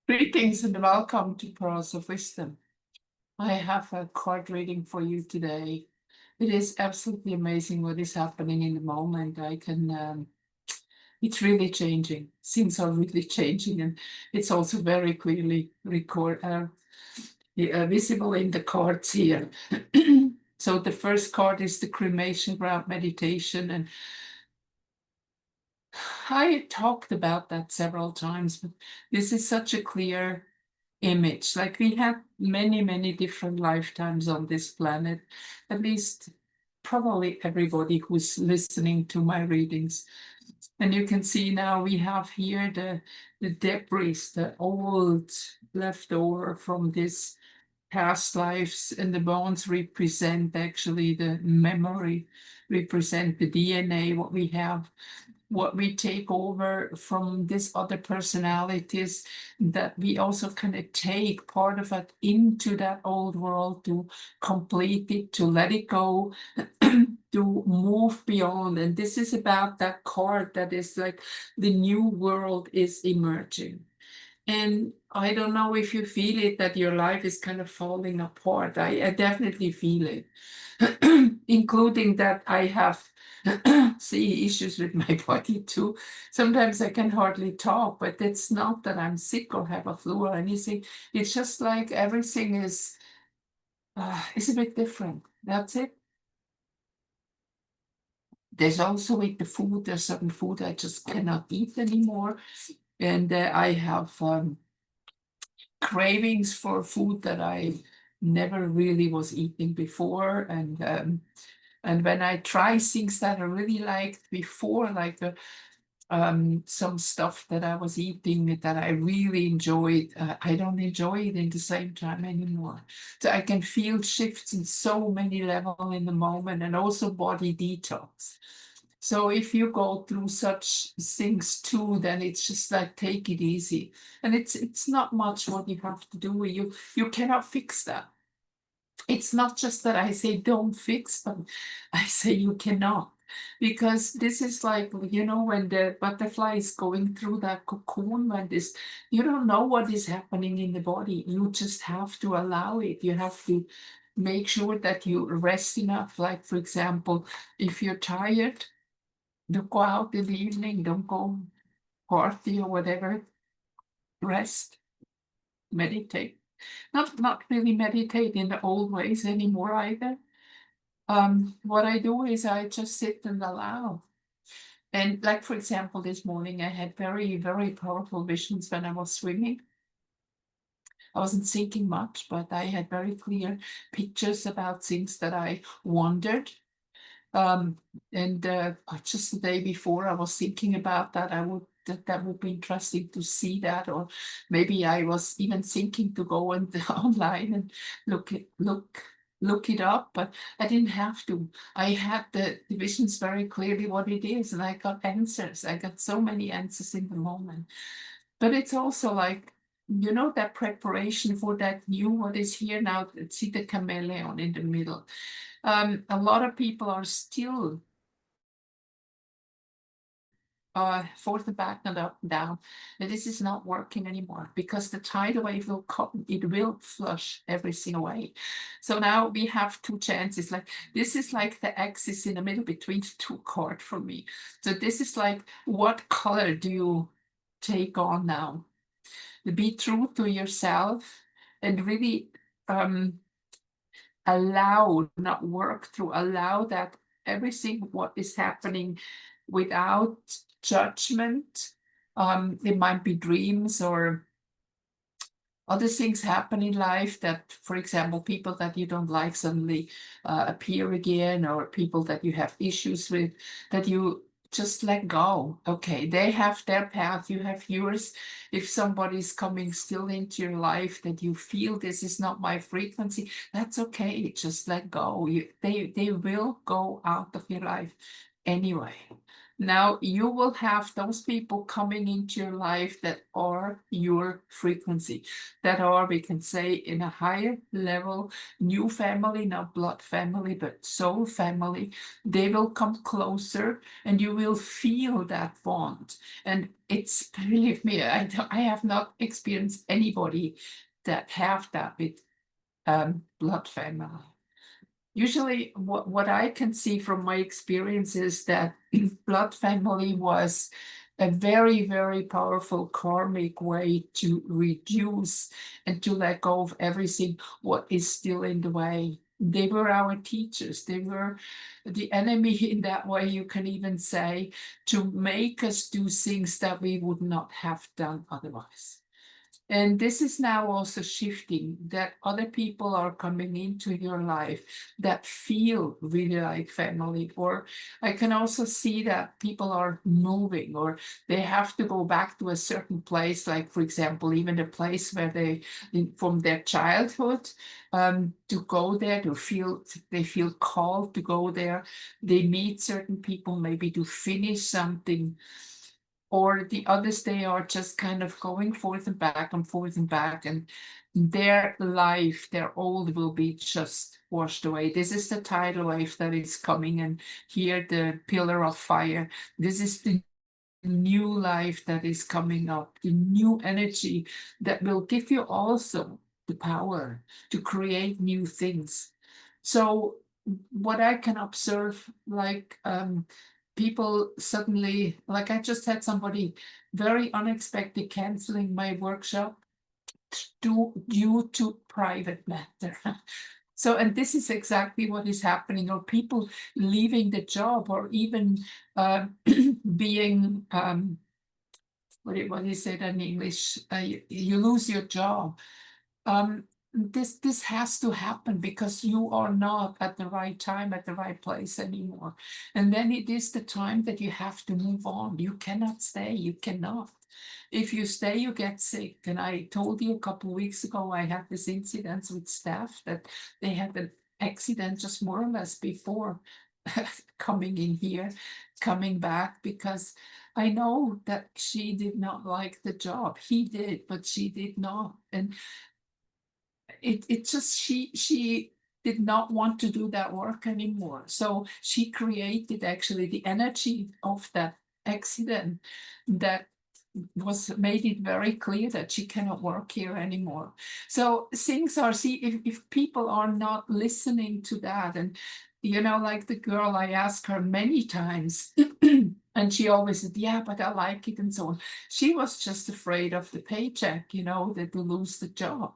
Greetings and welcome to Pearls of Wisdom. I have a card reading for you today. It is absolutely amazing what is happening in the moment. It's really changing. Things are really changing, and it's also very clearly visible in the cards here. So the first card is the cremation ground meditation, and I talked about that several times, but this is such a clear image. Like we had many, many different lifetimes on this planet, at least probably everybody who's listening to my readings. And you can see now we have here the debris, the old leftover from this past lives, and the bones represent actually the memory, represent the DNA, what we have, what we take over from these other personalities, that we also kind of take part of it into that old world to complete it, to let it go, to move beyond. And this is about that card that is like the new world is emerging. And I don't know if you feel it, that your life is kind of falling apart. I definitely feel it, including that I have see issues with my body too. Sometimes I can hardly talk, but it's not that I'm sick or have a flu or anything. It's just like everything is a bit different. That's it. There's also with the food, there's certain food I just cannot eat anymore. And I have cravings for food that I never really was eating before. And when I try things that I really liked before, like some stuff that I was eating that I really enjoyed, I don't enjoy it in the same time anymore. So I can feel shifts in so many levels in the moment, and also body detox. So if you go through such things too, then it's just like take it easy. And it's not much what you have to do. You cannot fix that. It's not just that I say don't fix them. I say you cannot. Because this is like, when the butterfly is going through that cocoon, when this, you don't know what is happening in the body. You just have to allow it. You have to make sure that you rest enough. Like, for example, if you're tired, don't go out in the evening, don't go party or whatever. Rest, meditate. Not really meditate in the old ways anymore either. What I do is I just sit and allow. And like, for example, this morning I had very, very powerful visions when I was swimming. I wasn't thinking much, but I had very clear pictures about things that I wondered. Um, and just the day before, I was thinking about that. That would be interesting to see that, or maybe I was even thinking to go and online and look it up, but I didn't have to. I had the visions very clearly what it is, and I got answers. I got so many answers in the moment. But it's also like, that preparation for that new what is here now. See the chameleon in the middle. A lot of people are still forth and back and up and down. And this is not working anymore because the tidal wave will come, it will flush everything away. So now we have two chances. Like this is like the axis in the middle between the two cards for me. So this is like, what color do you take on now? Be true to yourself and really allow, not work through, allow that everything what is happening without judgment. It might be dreams or other things happen in life that, for example, people that you don't like suddenly appear again, or people that you have issues with, that you just let go. Okay, they have their path, you have yours. If somebody's coming still into your life that you feel this is not my frequency, that's okay. Just let go. They will go out of your life anyway. Now you will have those people coming into your life that are your frequency, that are, we can say, in a higher level, new family, not blood family, but soul family. They will come closer and you will feel that bond. And it's, believe me, I have not experienced anybody that have that with blood family. Usually, what I can see from my experience is that blood family was a very, very powerful karmic way to reduce and to let go of everything what is still in the way. They were our teachers. They were the enemy in that way, you can even say, to make us do things that we would not have done otherwise. And this is now also shifting, that other people are coming into your life that feel really like family. Or I can also see that people are moving, or they have to go back to a certain place, like, for example, even the place where they, from their childhood, to go there, to feel, they feel called to go there. They meet certain people, maybe to finish something, or the others, they are just kind of going forth and back and forth and back, and their life, their old will be just washed away. This is the tidal wave that is coming, and here the pillar of fire. This is the new life that is coming up, the new energy that will give you also the power to create new things. So what I can observe, like people suddenly, like I just had somebody very unexpected canceling my workshop due to private matter. So, and this is exactly what is happening, or people leaving the job, or even being, what is it in English? You lose your job. This has to happen because you are not at the right time, at the right place anymore. And then it is the time that you have to move on. You cannot stay. You cannot. If you stay, you get sick. And I told you a couple of weeks ago, I had this incident with staff that they had an accident just more or less before coming in here, coming back, because I know that she did not like the job. He did, but she did not. And it just, she did not want to do that work anymore. So she created actually the energy of that accident that was made it very clear that she cannot work here anymore. So things are, see, if people are not listening to that, and like the girl, I asked her many times, and she always said, yeah, but I like it, and so on. She was just afraid of the paycheck, that to lose the job.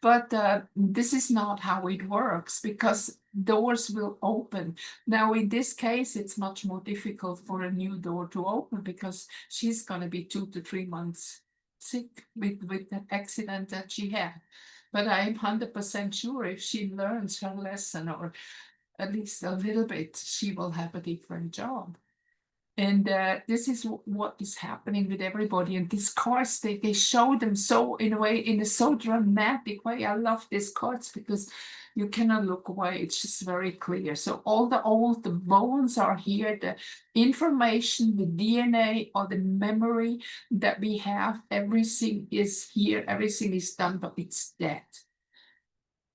But this is not how it works, because doors will open. Now, in this case, it's much more difficult for a new door to open, because she's going to be 2 to 3 months sick with that accident that she had. But I'm 100% sure if she learns her lesson, or at least a little bit, she will have a different job. And this is what is happening with everybody. And these cards, they show them so, in a way, in a so dramatic way. I love these cards because you cannot look away. It's just very clear. So all the bones are here, the information, the DNA, or the memory that we have, everything is here, everything is done, but it's dead.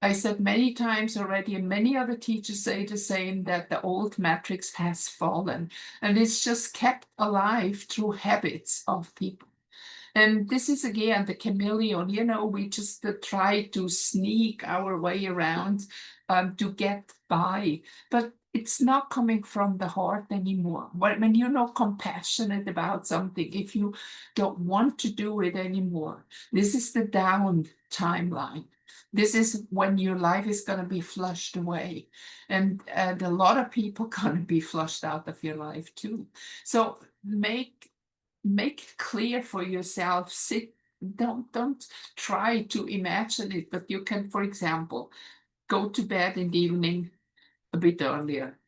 I said many times already, and many other teachers say the same, that the old matrix has fallen, and it's just kept alive through habits of people. And this is again the chameleon, we just try to sneak our way around to get by. But it's not coming from the heart anymore. When you're not compassionate about something, if you don't want to do it anymore, this is the down timeline. This is when your life is going to be flushed away. And a lot of people going to be flushed out of your life too. So make it clear for yourself. Don't try to imagine it, but you can, for example, go to bed in the evening a bit earlier.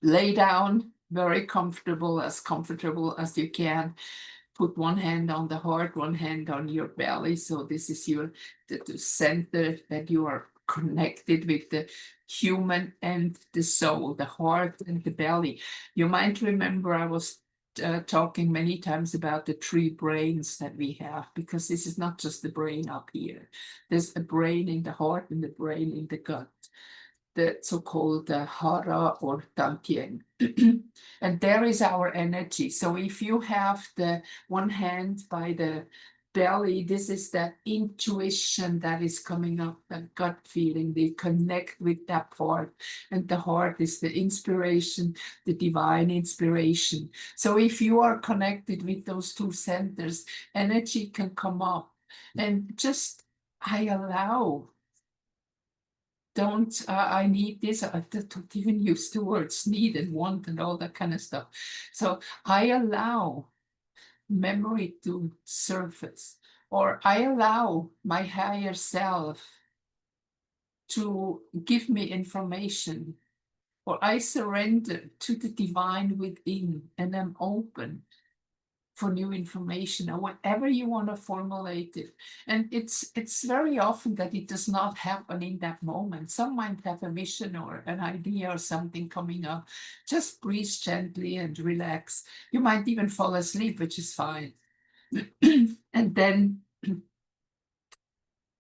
Lay down very comfortable as you can. Put one hand on the heart, one hand on your belly. So this is the center that you are connected with the human and the soul, the heart and the belly. You might remember I was talking many times about the three brains that we have, because this is not just the brain up here. There's a brain in the heart and the brain in the gut, the so-called hara or dantian. And there is our energy. So if you have the one hand by the belly, this is that intuition that is coming up, that gut feeling. They connect with that part. And the heart is the inspiration, the divine inspiration. So if you are connected with those two centers, energy can come up. And just I allow, don't I need this, I don't even use the words need and want and all that kind of stuff. So I allow memory to surface, or I allow my higher self to give me information, or I surrender to the divine within and I'm open for new information, or whatever you want to formulate it. And it's very often that it does not happen in that moment. Some might have a vision or an idea or something coming up. Just breathe gently and relax. You might even fall asleep, which is fine. And then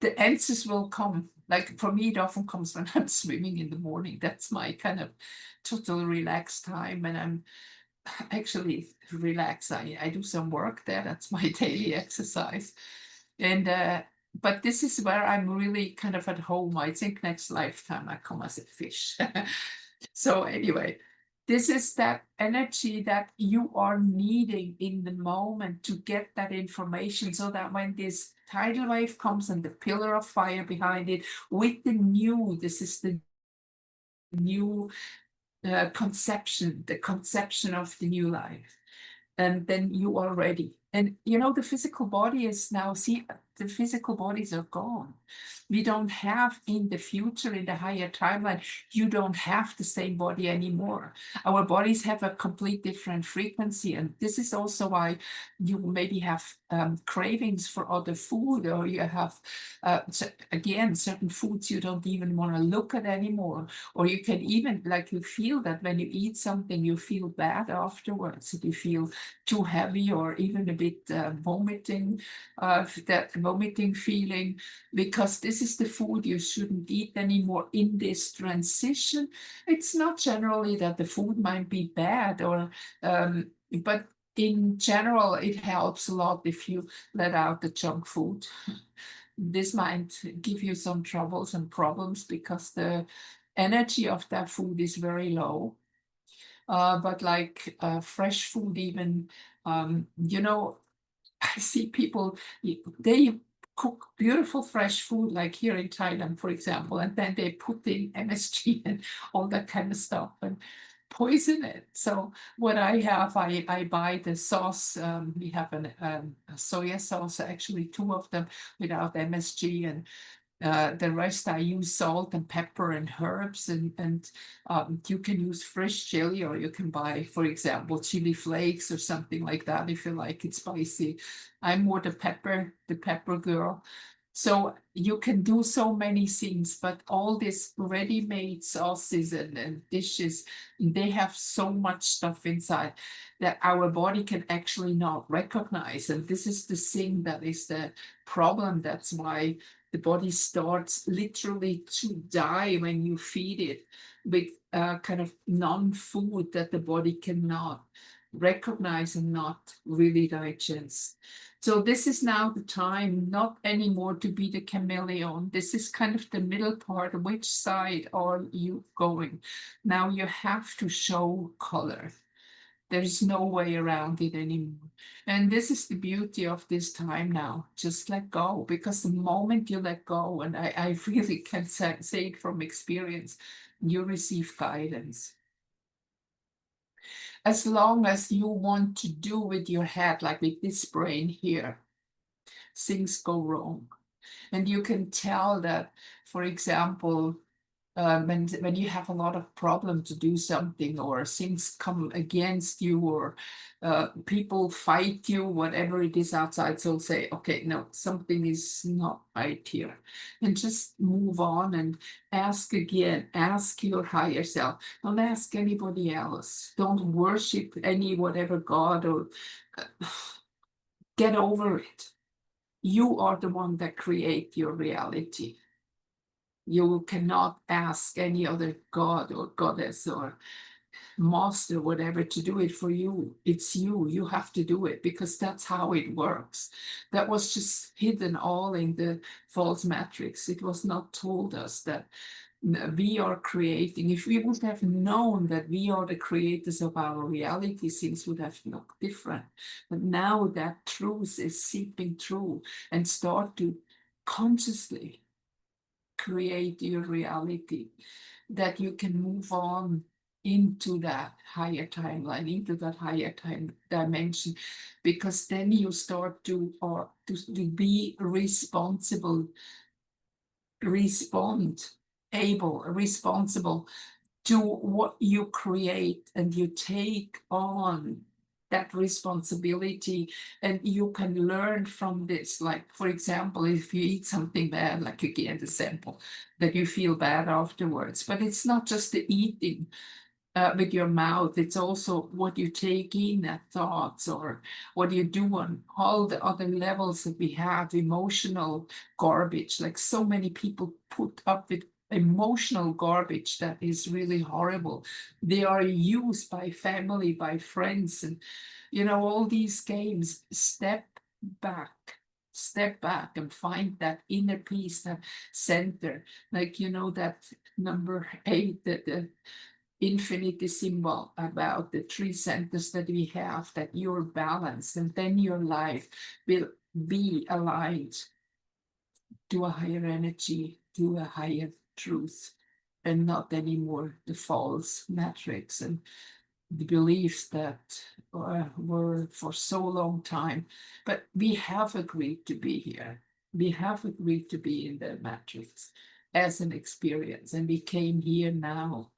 the answers will come. Like for me, it often comes when I'm swimming in the morning. That's my kind of total relaxed time, and I'm actually relax. I do some work there. That's my daily exercise. And but this is where I'm really kind of at home. I think next lifetime I come as a fish. So anyway, this is that energy that you are needing in the moment to get that information, so that when this tidal wave comes and the pillar of fire behind it with the new, this is the new conception, the conception of the new life, and then you are ready. And you know, the physical body is now, see, the physical bodies are gone. We don't have in the future, in the higher timeline, you don't have the same body anymore. Our bodies have a complete different frequency. And this is also why you maybe have cravings for other food, or you have, again, certain foods you don't even want to look at anymore. Or you can even, like, you feel that when you eat something, you feel bad afterwards. You feel too heavy, or even a bit vomiting, that vomiting feeling, because this is the food you shouldn't eat anymore in this transition. It's not generally that the food might be bad, or but in general, it helps a lot if you let out the junk food. This might give you some troubles and problems because the energy of that food is very low. But like fresh food, even, you know, I see people, they cook beautiful fresh food, like here in Thailand, for example, and then they put in MSG and all that kind of stuff and poison it. So what I have, I buy the sauce. We have a soya sauce, actually two of them without MSG, and the rest I use salt and pepper and herbs, and you can use fresh chili, or you can buy, for example, chili flakes or something like that if you like it spicy. I'm more the pepper girl. So you can do so many things, but all these ready-made sauces and dishes, they have so much stuff inside that our body can actually not recognize. And this is the thing that is the problem. That's why the body starts literally to die when you feed it with kind of non-food that the body cannot recognize and not really digest. So this is now the time, not anymore to be the chameleon. This is kind of the middle part. Which side are you going? Now you have to show color. There is no way around it anymore. And this is the beauty of this time now. Just let go, because the moment you let go, and I really can say it from experience, you receive guidance. As long as you want to do with your head, like with this brain here, things go wrong. And you can tell that, for example, when you have a lot of problem to do something, or things come against you, or people fight you, whatever it is outside, so say, okay, no, something is not right here, and just move on and ask again. Ask your higher self. Don't ask anybody else. Don't worship any whatever god, or get over it. You are the one that create your reality. You cannot ask any other god or goddess or master, whatever, to do it for you. It's you. You have to do it, because that's how it works. That was just hidden all in the false matrix. It was not told us that we are creating. If we would have known that we are the creators of our reality, things would have looked different. But now that truth is seeping through, and start to consciously create your reality, that you can move on into that higher timeline, into that higher time dimension, because then you start to, or to be responsible, responsible to what you create, and you take on that responsibility, and you can learn from this. Like, for example, if you eat something bad, like again the sample, that you feel bad afterwards, but it's not just the eating with your mouth, it's also what you take in as thoughts, or what you do on all the other levels that we have, emotional garbage. Like, so many people put up with emotional garbage that is really horrible. They are used by family, by friends, and all these games. Back. Step back and find that inner peace, that center. Like, that number 8, that the infinity symbol, about the 3 centers that we have, that you're balanced, and then your life will be aligned to a higher energy, to a higher truth, and not anymore the false matrix and the beliefs that were for so long time. But we have agreed to be here. We have agreed to be in the matrix as an experience, and we came here now.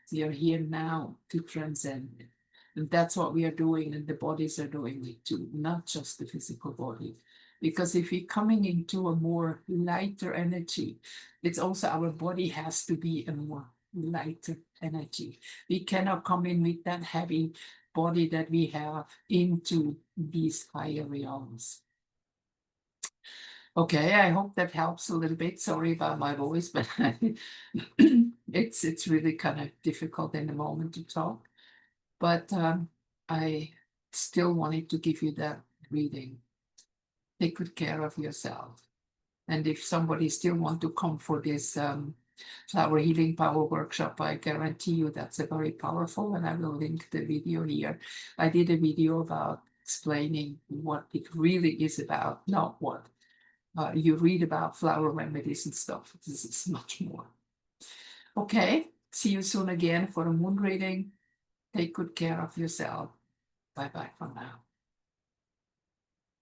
We are here now to transcend it. And that's what we are doing, and the bodies are doing it too, not just the physical body. Because if we're coming into a more lighter energy, it's also our body has to be a more lighter energy. We cannot come in with that heavy body that we have into these higher realms. Okay, I hope that helps a little bit. Sorry about my voice, but it's really kind of difficult in the moment to talk. But I still wanted to give you that reading. Take good care of yourself. And if somebody still want to come for this flower healing power workshop, I guarantee you that's a very powerful, and I will link the video here. I did a video about explaining what it really is about, not what you read about flower remedies and stuff. This is much more. Okay, see you soon again for a moon reading. Take good care of yourself. Bye-bye for now.